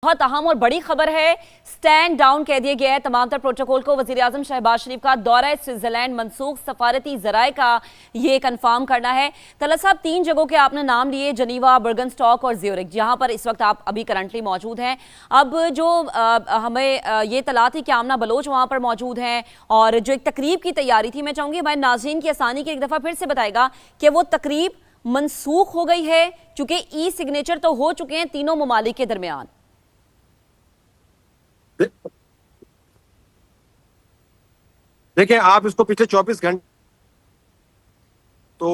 بہت اہم اور بڑی خبر ہے، سٹینڈ ڈاؤن کہہ دیا گیا ہے تمام تر پروٹوکول کو۔ وزیراعظم شہباز شریف کا دورہ سوئٹزرلینڈ منسوخ، سفارتی ذرائع کا یہ کنفرم کرنا ہے۔ طلعت صاحب، 3 جگہوں کے آپ نے نام لیے، جنیوا، برگنسٹاک اور زیورک، جہاں پر اس وقت آپ ابھی کرنٹلی موجود ہیں۔ اب جو ہمیں یہ اطلاع تھی کہ آمنہ بلوچ وہاں پر موجود ہیں اور جو ایک تقریب کی تیاری تھی، میں چاہوں گی ہمارے ناظرین کی آسانی کے ایک دفعہ پھر سے بتائے گا کہ وہ تقریب منسوخ ہو گئی ہے، چونکہ ای سگنیچر تو ہو چکے ہیں تینوں ممالک کے درمیان۔ دیکھیں، آپ اس کو پچھلے 24 گھنٹے تو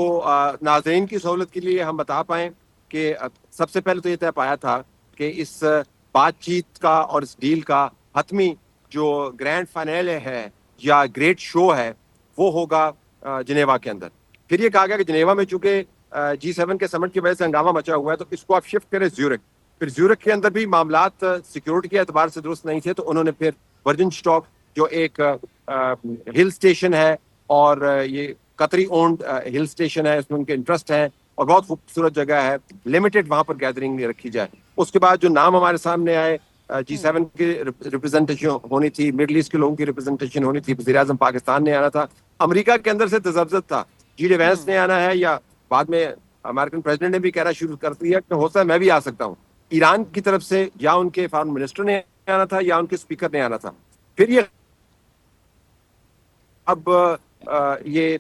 ناظرین کی سہولت کے لیے ہم بتا پائیں کہ سب سے پہلے تو یہ طے پایا تھا کہ اس بات چیت کا اور اس ڈیل کا حتمی جو گرینڈ فائنل ہے یا گریٹ شو ہے وہ ہوگا جنیوا کے اندر۔ پھر یہ کہا گیا کہ جنیوا میں چونکہ G7 کے سمٹ کی وجہ سے ہنگامہ مچا ہوا ہے تو اس کو آپ شفٹ کریں زیورک۔ پھر زیورک کے اندر بھی معاملات سیکیورٹی کے اعتبار سے درست نہیں تھے تو انہوں نے پھر برجنسٹاک جو ایک ہل اسٹیشن ہے اور یہ قطری اونڈ ہل اسٹیشن ہے، اس میں ان کے انٹرسٹ ہے اور بہت خوبصورت جگہ ہے، لمیٹڈ وہاں پر گیدرنگ رکھی جائے۔ اس کے بعد جو نام ہمارے سامنے آئے، G7 کی ریپرزنٹیشن ہونی تھی، مڈل ایسٹ کے لوگوں کی ریپرزنٹیشن ہونی تھی، وزیر اعظم پاکستان نے آنا تھا، امریکہ کے اندر سے تذبذب تھا، جی وینس نے آنا ہے یا بعد میں امریکن پریزیڈنٹ نے بھی کہنا شروع کر دیا کہ ہو سکتا ہے میں بھی آ سکتا ہوں۔ ایران کی طرف سے یا ان کے فارن منسٹر نے آنا تھا یا ان کے اسپیکر نے آنا تھا۔ پھر یہ اب یہ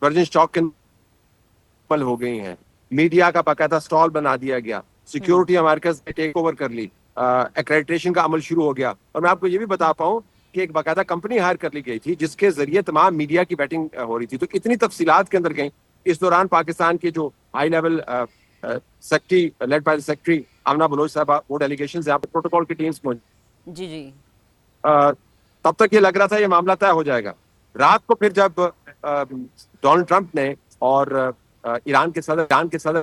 برجنسٹاک کے عمل ہو گئی ہیں، میڈیا کا باقاعدہ سٹال بنا دیا گیا، سیکیورٹی امریکہ نے ٹیک اوور کر لی، ایکریڈیٹیشن کا عمل شروع ہو گیا۔ اور میں آپ کو یہ بھی بتا پاؤں کہ ایک باقاعدہ کمپنی ہائر کر لی گئی تھی جس کے ذریعے تمام میڈیا کی بیٹنگ ہو رہی تھی، تو اتنی تفصیلات کے اندر گئیں۔ اس دوران پاکستان کے جو high level secretary led by secretary Amna Baloch صاحبہ، وہ ڈیلیگیشنز یہاں پر پروٹوکول کی ٹیمز پہنچی، جی تب تک یہ لگ رہا تھا یہ معاملہ طے ہو جائے گا۔ رات کو پھر جب ڈونلڈ ٹرمپ نے اور ایران کے صدر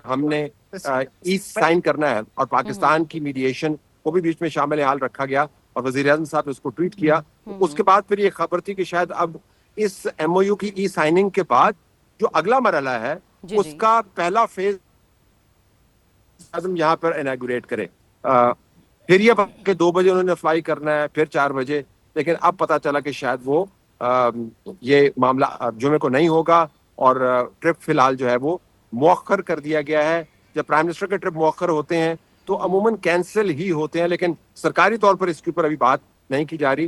ہم نے ایسٹ سائن کرنا ہے اور پاکستان کی میڈیشن کو بھی بیچ میں شامل حال رکھا گیا اور وزیر اعظم صاحب نے اس کو ٹویٹ کیا، اس کے بعد پھر یہ خبر تھی کہ شاید اب اس ایم او یو کی ای سائننگ کے بعد جو اگلا مرحلہ ہے اس کا پہلا فیز یہاں پر اناگوریٹ کرے۔ پھر یہ کہ 2 بجے انہوں نے فلائی کرنا ہے، پھر 4 بجے، لیکن اب پتا چلا کہ شاید وہ یہ معاملہ جمعے کو نہیں ہوگا اور ٹرپ فی الحال جو ہے وہ مؤخر کر دیا گیا ہے۔ جب پرائم منسٹر کے ٹرپ مؤخر ہوتے ہیں تو عموماً کینسل ہی ہوتے ہیں، لیکن سرکاری طور پر اس کے اوپر ابھی بات نہیں کی جا رہی۔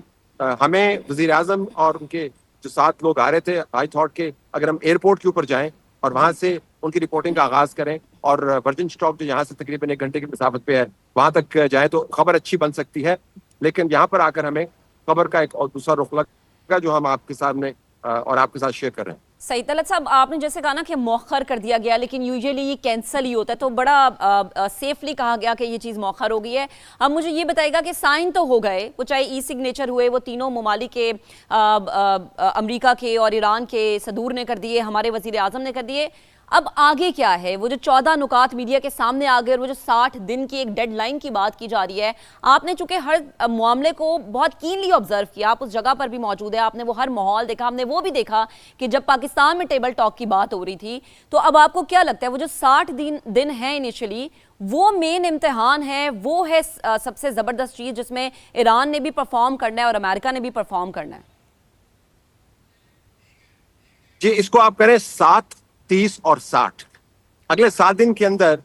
ہمیں وزیر اعظم اور ان کے جو 7 لوگ آ رہے تھے، آئی تھاٹ کہ اگر ہم ایئرپورٹ کے اوپر جائیں اور وہاں سے ان کی رپورٹنگ کا آغاز کریں اور برجنسٹاک جو یہاں سے تقریباً 1 گھنٹے کی مسافت پہ ہے وہاں تک جائیں تو خبر اچھی بن سکتی ہے، لیکن یہاں پر آ کر ہمیں خبر کا ایک اور دوسرا رخ لگا جو ہم آپ کے سامنے اور آپ کے ساتھ شیئر کر رہے ہیں۔ صحیح طلعت صاحب، آپ نے جیسے کہا نا کہ مؤخر کر دیا گیا، لیکن یوزیلی یہ کینسل ہی ہوتا ہے، تو بڑا سیفلی کہا گیا کہ یہ چیز مؤخر ہو گئی ہے۔ اب مجھے یہ بتائے گا کہ سائن تو ہو گئے، وہ چاہے ای سگنیچر ہوئے، وہ تینوں ممالک کے، امریکہ کے اور ایران کے صدور نے کر دیے، ہمارے وزیر اعظم نے کر دیے، اب آگے کیا ہے؟ وہ جو 14 نکات میڈیا کے سامنے آ گئے اور وہ جو 60 دن کی ایک ڈیڈ لائن کی بات کی جا رہی ہے، آپ نے چونکہ ہر معاملے کو بہت کینلی آبزرو کیا، آپ اس جگہ پر بھی موجود ہیں، آپ نے وہ ہر ماحول دیکھا، ہم نے وہ بھی دیکھا کہ جب پاکستان میں ٹیبل ٹاک کی بات ہو رہی تھی، تو اب آپ کو کیا لگتا ہے وہ جو 60 دن ہیں انیشلی، وہ مین امتحان ہے، وہ ہے سب سے زبردست چیز جس میں ایران نے بھی پرفارم کرنا ہے اور امریکہ نے بھی پرفارم کرنا ہے؟ جی، اس کو آپ کریں 7، 30 اور 60۔ اگلے 7 دن کے اندر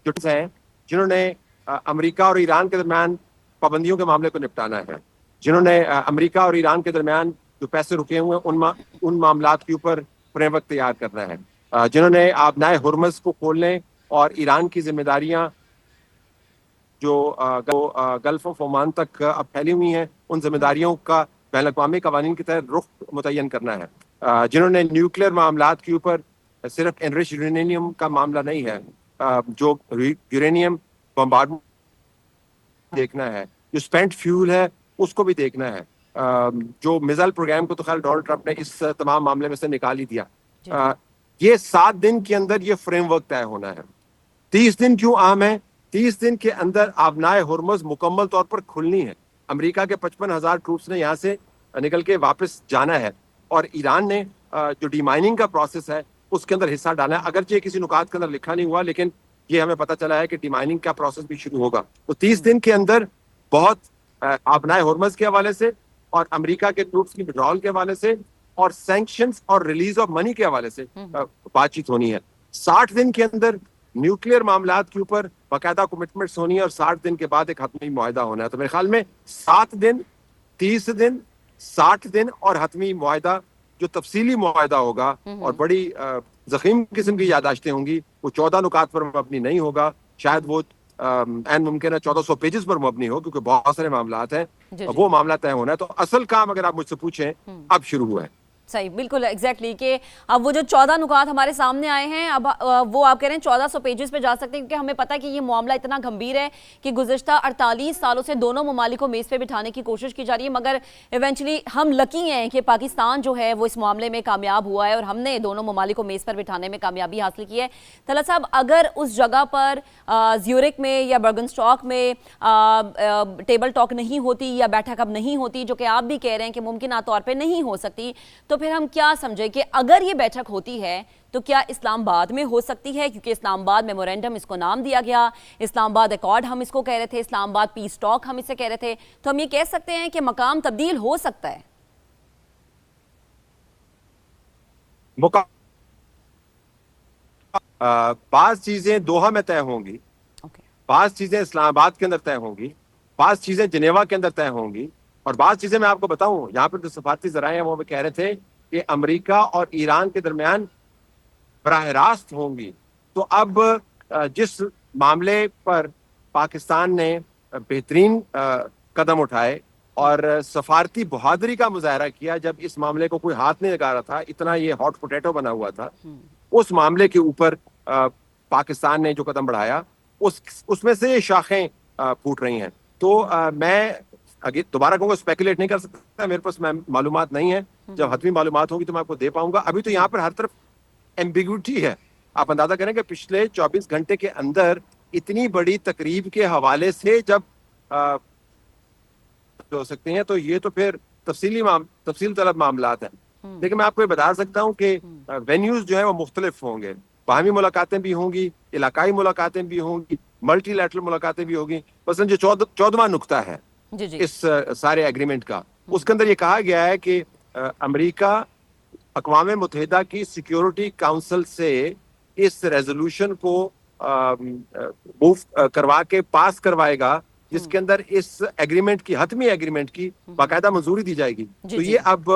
جو ہیں جنہوں نے امریکہ اور ایران کے درمیان پابندیوں کے معاملے کو نپٹانا ہے، جنہوں نے امریکہ اور ایران کے درمیان جو پیسے رکے ہوئے ہیں ان معاملات کے اوپر فریم ورک تیار کرنا ہے، جنہوں نے آبنائے ہرمز کو کھولنے اور ایران کی ذمہ داریاں جو گلف آف عمان تک اب پھیلی ہوئی ہیں ان ذمہ داریوں کا بین الاقوامی قوانین کے تحت رخ متعین کرنا ہے، جنہوں نے نیوکلیر معاملات کے اوپر صرف انرچ یورینیم کا معاملہ نہیں ہے، جو یورینیم بمبارڈمنٹ دیکھنا ہے، جو اسپینٹ فیول ہے اس کو بھی دیکھنا ہے، جو میزائل پروگرام کو تو خیر ڈونلڈ ٹرمپ نے اس تمام معاملے میں سے نکال ہی دیا۔ یہ 7 دن کے اندر یہ فریم ورک طے ہونا ہے۔ 30 دن کیوں اہم ہے؟ 30 دن کے اندر آبنائے ہرمز مکمل طور پر کھلنی ہے، امریکہ کے 55,000 ٹروپس نے یہاں سے نکل کے واپس جانا ہے اور ایران نے جو ڈی مائننگ کا پروسیس ہے اس کے اندر حصہ ڈالا ہے، اگرچہ کسی نکات کے اندر لکھا نہیں ہوا، لیکن یہ ہمیں پتہ چلا ہے کہ ڈی مائننگ کا پروسیس بھی شروع ہوگا. تو 30 دن کے اندر بہت آبنائے ہرمز کے حوالے سے اور امریکہ کے ٹروپس کی وڈرال کے حوالے سے اور سینکشنز اور ریلیز آف منی کے حوالے سے بات چیت ہونی ہے. 60 دن کے اندر نیوکلیئر معاملات کے اوپر باقاعدہ کمٹمنٹس ہونی ہے اور 60 دن کے بعد ایک حتمی معاہدہ ہونا ہے. تو میرے خیال میں 7 دن 30 دن 60 دن اور حتمی معاہدہ جو تفصیلی معاہدہ ہوگا اور بڑی ضخیم قسم کی یادداشتیں ہوں گی, وہ 14 نکات پر مبنی نہیں ہوگا, شاید وہ این ممکن ہے 1400 پیجز پر مبنی ہو, کیونکہ بہت سارے معاملات ہیں, وہ معاملہ طے ہونا ہے. تو اصل کام اگر آپ مجھ سے پوچھیں اب شروع ہوا ہے. صحیح, بالکل ایگزیکٹلی کہ اب وہ جو 14 نکات ہمارے سامنے آئے ہیں, اب وہ آپ کہہ رہے ہیں 1400 پیجز پہ جا سکتے ہیں, کیونکہ ہمیں پتہ ہے کہ یہ معاملہ اتنا گھمبیر ہے کہ گزشتہ 48 سالوں سے دونوں ممالک کو میز پہ بٹھانے کی کوشش کی جا رہی ہے, مگر ایونچولی ہم لکی ہیں کہ پاکستان جو ہے وہ اس معاملے میں کامیاب ہوا ہے اور ہم نے دونوں ممالک کو میز پر بٹھانے میں کامیابی حاصل کی ہے. طلعت صاحب, اگر اس جگہ پر زیورک میں یا برگنسٹاک میں ٹیبل ٹاک نہیں ہوتی یا بیٹھک اب نہیں ہوتی, جو کہ آپ بھی کہہ رہے ہیں کہ ممکنہ طور پہ نہیں ہو سکتی, تو پھر ہم کیا سمجھیں کہ اگر یہ بیٹھک ہوتی ہے تو کیا اسلام آباد میں ہو سکتی ہے, کیونکہ اسلام آباد میمورینڈم اس کو نام دیا گیا, اسلام آباد ایکارڈ ہم اس کو کہہ رہے تھے, اسلام آباد پیس ٹاک ہم اسے کہہ رہے تھے, تو ہم یہ کہہ سکتے ہیں کہ مقام تبدیل ہو سکتا ہے. بعض چیزیں دوحہ میں طے ہوں گی, بعض چیزیں اسلام آباد کے اندر طے ہوں گی, بعض چیزیں جنیوا کے اندر طے ہوں گی, اور بعض چیزیں میں آپ کو بتاؤں, یہاں پر جو سفارتی ذرائع ہیں وہ کہہ رہے تھے کہ امریکہ اور ایران کے درمیان براہ راست ہوں گی. تو اب جس معاملے پر پاکستان نے بہترین قدم اٹھائے اور سفارتی بہادری کا مظاہرہ کیا جب اس معاملے کو کوئی ہاتھ نہیں لگا رہا تھا, اتنا یہ ہاٹ پوٹیٹو بنا ہوا تھا, اس معاملے کے اوپر پاکستان نے جو قدم بڑھایا اس میں سے یہ شاخیں پھوٹ رہی ہیں. تو میں دوبارہ کہوں گا, اسپیکولیٹ نہیں کر سکتا, میرے پاس معلومات نہیں ہے, جب حتمی معلومات ہوگی تو میں آپ کو دے پاؤں گا. ابھی تو یہاں پر ہر طرف ایمبیگوٹی ہے. آپ اندازہ کریں کہ پچھلے 24 گھنٹے کے اندر اتنی بڑی تقریب کے حوالے سے جب ہو سکتے ہیں, تو یہ تو پھر تفصیل طلب معاملات ہیں. لیکن میں آپ کو یہ بتا سکتا ہوں کہ وینیوز جو ہیں وہ مختلف ہوں گے, باہمی ملاقاتیں بھی ہوں گی, علاقائی ملاقاتیں بھی ہوں گی, ملٹی لیٹرل ملاقاتیں بھی ہوں گی. مثلا جو 14واں نقطہ ہے اس سارے ایگریمنٹ کا, اس کے اندر یہ کہا گیا ہے کہ امریکہ اقوام متحدہ کی سیکیورٹی کاؤنسل سے اس ریزولوشن کو موو کروا کے پاس کروائے گا, جس کے اندر اس ایگریمنٹ کی, حتمی ایگریمنٹ کی باقاعدہ منظوری دی جائے گی. تو یہ اب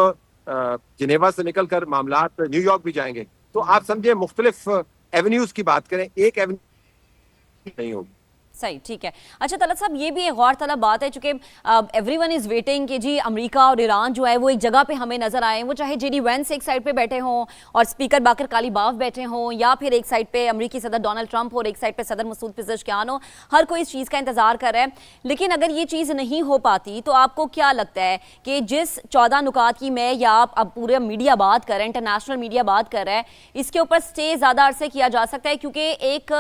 جنیوا سے نکل کر معاملات نیو یارک بھی جائیں گے. تو آپ سمجھیں مختلف ایونیوز کی بات کریں, ایک ایونیو نہیں ہوگی. صحیح, ٹھیک ہے. اچھا طلعت صاحب, یہ بھی ایک غور طلب بات ہے, چونکہ ایوری ون از ویٹنگ کہ جی امریکہ اور ایران جو ہے وہ ایک جگہ پہ ہمیں نظر آئیں, وہ چاہے جے ڈی وینس ایک سائڈ پہ بیٹھے ہوں اور اسپیکر باقر کالیباف بیٹھے ہوں, یا پھر ایک سائڈ پہ امریکی صدر ڈونلڈ ٹرمپ اور ایک سائڈ پہ صدر مسعود پزشکیان ہو, ہر کوئی اس چیز کا انتظار کر رہا ہے. لیکن اگر یہ چیز نہیں ہو پاتی تو آپ کو کیا لگتا ہے کہ جس 14 نکات کی میں یا اب پورے میڈیا بات کر رہے ہیں, انٹرنیشنل میڈیا بات کر رہا ہے, اس کے اوپر اسٹے زیادہ عرصے کیا جا سکتا ہے؟ کیونکہ ایک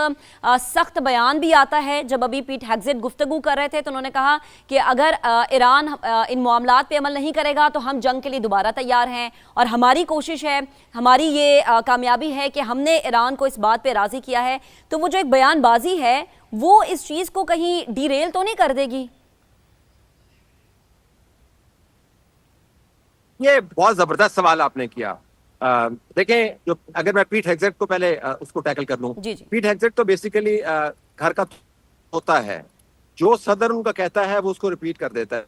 سخت بیان بھی آتا ہے, جب ابھی پیٹ ہیگزٹ گفتگو کر رہے تھے تو انہوں نے کہا کہ اگر ایران ان معاملات پہ عمل نہیں کرے گا تو ہم جنگ کے لیے دوبارہ تیار ہیں, اور ہماری کوشش ہے, ہماری یہ کامیابی ہے کہ ہم نے ایران کو اس بات پہ راضی کیا ہے. تو وہ جو ایک بیان بازی ہے وہ اس چیز کو کہیں ڈی ریل تو نہیں کر دے گی؟ یہ بہت زبردست سوال آپ نے کیا. دیکھیں, جو اگر میں پیٹ ہیگزٹ کو پہلے اس کو ٹیکل کر لوں, پیٹ ہیگزٹ تو بیسیکلی گھر کا ہوتا ہے, جو صدر ان کا کہتا ہے وہ اس کو ریپیٹ کر دیتا ہے,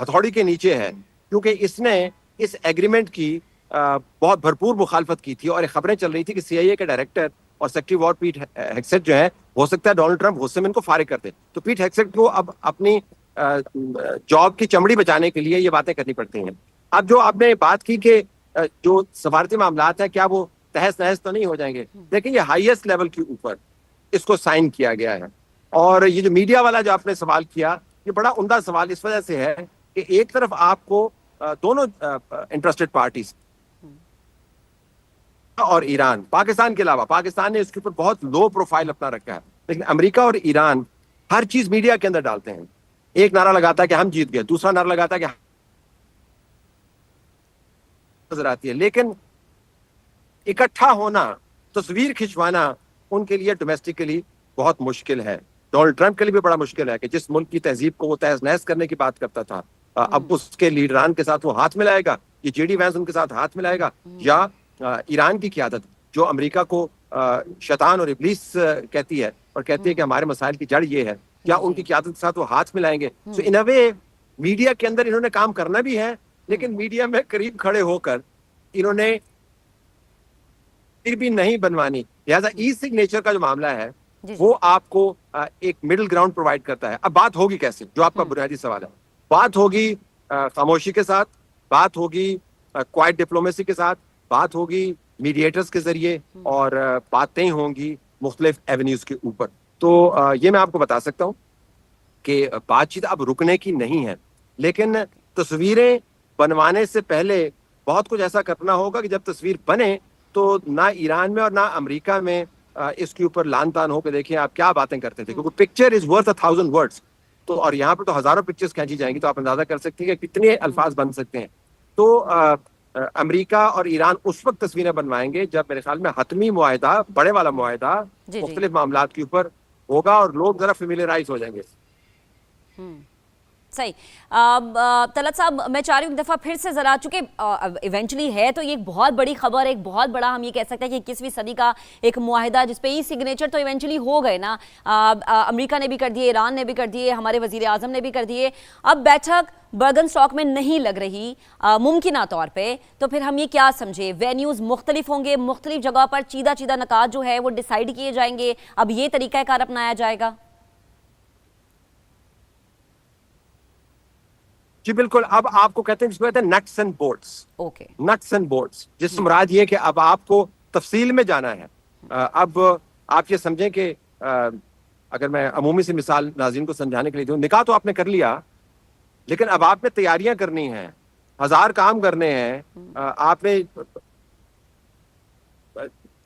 ہتھوڑی کے نیچے ہے, کیونکہ اس نے اس ایگریمنٹ کی بہت بھرپور مخالفت کی تھی, اور خبریں چل رہی تھی کہ سی آئی اے کے ڈائریکٹر اور سیکرٹری وار پیٹ ہیگزٹ جو ہے, ہو سکتا ہے ڈونلڈ ٹرمپ غصے میں ان کو فارغ کر دے. تو پیٹ ہیگزٹ کو اب اپنی جاب کی چمڑی بچانے کے لیے یہ باتیں کرنی پڑتی ہیں. اب جو آپ نے بات کی کہ جو سفارتی معاملات ہیں کیا وہ تہس نہس تو نہیں ہو جائیں گے, دیکھیں یہ ہائیسٹ لیول کے اوپر اس کو سائن کیا گیا ہے. اور یہ جو میڈیا والا جو آپ نے سوال کیا, یہ بڑا عمدہ سوال اس وجہ سے ہے کہ ایک طرف آپ کو دونوں انٹرسٹڈ پارٹیز اور ایران, پاکستان کے علاوہ, پاکستان نے اس کے اوپر بہت لو پروفائل اپنا رکھا ہے, لیکن امریکہ اور ایران ہر چیز میڈیا کے اندر ڈالتے ہیں. ایک نعرہ لگاتا ہے کہ ہم جیت گئے, دوسرا نعرہ لگاتا ہے کہ نظر آتی ہے, لیکن اکٹھا ہونا تصویر کھنچوانا ان کے لیے ڈومیسٹکلی بہت مشکل ہے. ڈونلڈ ٹرمپ کے لیے بھی بڑا مشکل ہے کہ جس ملک کی تہذیب کو وہ تہز نہز کرنے کی بات کرتا تھا, اب اس کے لیڈران کے ساتھ وہ ہاتھ ملائے گا, یہ جے ڈی وینس ان کے ساتھ ہاتھ ملائے گا, یا ایران کی قیادت جو امریکہ کو شیطان اور ابلیس کہتی ہے اور کہتی ہے کہ ہمارے مسائل کی جڑ یہ ہے, کیا ان کی قیادت کے ساتھ وہ ہاتھ ملائیں گے؟ سو ان اے وے میڈیا کے اندر انہوں نے کام کرنا بھی ہے, لیکن میڈیا میں قریب کھڑے ہو کر انہوں نے بھی نہیں بنوانی. لہٰذا ای سگنیچر کا جو معاملہ ہے وہ آپ کو ایک مڈل گراؤنڈ پرووائڈ کرتا ہے. اب بات ہوگی کیسے, جو آپ کا بنیادی سوال ہے. بات ہوگی خاموشی کے ساتھ, بات ہوگی کوائٹ ڈپلومیسی کے ساتھ, بات ہوگی میڈیٹرز کے ذریعے, اور باتیں ہوں گی مختلف ایونیوز کے اوپر. تو یہ میں آپ کو بتا سکتا ہوں کہ بات چیت اب رکنے کی نہیں ہے, لیکن تصویریں بنوانے سے پہلے بہت کچھ ایسا کرنا ہوگا کہ جب تصویر بنے تو نہ ایران میں اور نہ امریکہ میں اس کے اوپر لان تان ہو کے دیکھیں آپ کیا باتیں کرتے تھے, کیونکہ پکچر از ورتھ 1000 words. تو اور یہاں پہ تو ہزاروں پکچرز کھینچی جائیں گی, تو آپ اندازہ کر سکتے ہیں کہ کتنے الفاظ بن سکتے ہیں. تو امریکہ اور ایران اس وقت تصویریں بنوائیں گے جب میرے خیال میں حتمی معاہدہ, بڑے والا معاہدہ مختلف معاملات کے اوپر ہوگا اور لوگ ذرا فیملیرائز ہو جائیں گے. صحیح. طلعت صاحب, میں چاہ رہی ہوں ایک دفعہ پھر سے ذرا, چونکہ ایونچولی ہے تو یہ ایک بہت بڑی خبر, ایک بہت بڑا ہم یہ کہہ سکتے ہیں کہ 21ویں صدی کا ایک معاہدہ جس پہ ای سگنیچر تو ایونچولی ہو گئے نا. امریکہ نے بھی کر دیے, ایران نے بھی کر دیے, ہمارے وزیر اعظم نے بھی کر دیے. اب بیٹھک برگن اسٹاک میں نہیں لگ رہی ممکنہ طور پہ, تو پھر ہم یہ کیا سمجھے, وینیوز مختلف ہوں گے, مختلف جگہ پر چیدہ نکات جو ہے وہ ڈیسائیڈ کیے جائیں گے, اب یہ طریقہ کار اپنایا جائے گا؟ جی بالکل. اب آپ کو کہتے ہیں جس کو کہتے ہیں nuts and bolts. Okay, nuts and bolts جس سے مراد یہ کہ اب آپ کو تفصیل میں جانا ہے. اب آپ یہ سمجھیں کہ اگر میں عمومی سی مثال ناظرین کو سمجھانے کے لیے دوں, نکاح تو آپ نے کر لیا, لیکن اب آپ نے تیاریاں کرنی ہیں, 1000 کام کرنے ہیں, آپ نے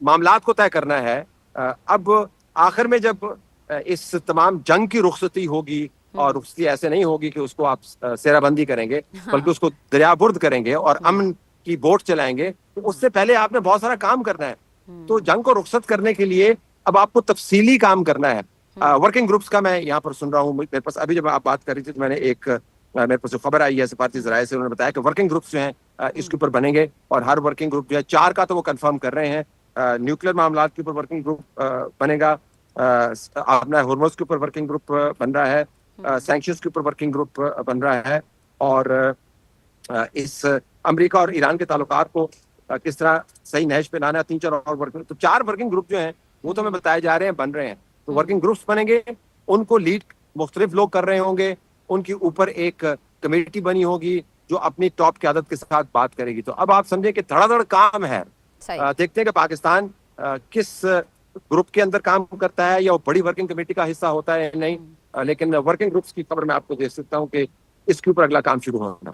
معاملات کو طے کرنا ہے. اب آخر میں جب اس تمام جنگ کی رخصتی ہوگی, اور رخصتی ایسے نہیں ہوگی کہ اس کو آپ سیرا بندی کریں گے, بلکہ اس کو دریا برد کریں گے اور امن کی بوٹ چلائیں گے, تو اس سے پہلے آپ نے بہت سارا کام کرنا ہے. تو جنگ کو رخصت کرنے کے لیے اب آپ کو تفصیلی کام کرنا ہے. ورکنگ گروپس کا میں یہاں پر سن رہا ہوں, میرے پاس ابھی جب آپ بات کر رہی تھی تو میں نے میرے پاس جو خبر آئی ہے سفارتی ذرائع سے, انہوں نے بتایا کہ ورکنگ گروپس جو ہیں اس کے اوپر بنیں گے, اور ہر ورکنگ گروپ جو ہے 4 کا تو وہ کنفرم کر رہے ہیں. نیوکلیر معاملات کے اوپر ورکنگ گروپ بنے گا, اپنا ہارموز کے اوپر ورکنگ گروپ بن رہا ہے, سینکشنز کے اوپر ورکنگ گروپ بن رہا ہے, اور اس امریکہ اور ایران کے تعلقات کو کس طرح صحیح نہج پہ لانا ہے. 3-4 اور ورکنگ, تو 4 ورکنگ گروپ جو ہیں وہ تو ہمیں بتائے جا رہے ہیں بن رہے ہیں. تو ورکنگ گروپس بنیں گے, ان کو لیڈ مختلف لوگ کر رہے ہوں گے, ان کے اوپر ایک کمیٹی بنی ہوگی جو اپنی ٹاپ قیادت کے ساتھ بات کرے گی. تو اب آپ سمجھیں کہ دھڑا دھڑ کام ہے. دیکھتے ہیں کہ پاکستان کس گروپ کے اندر کام کرتا ہے, یا وہ بڑی ورکنگ کمیٹی کا حصہ ہوتا ہے نہیں, لیکن ورکنگ گروپس کی خبر میں آپ کو دے سکتا ہوں کہ اس کے اوپر اگلا کام شروع ہونا.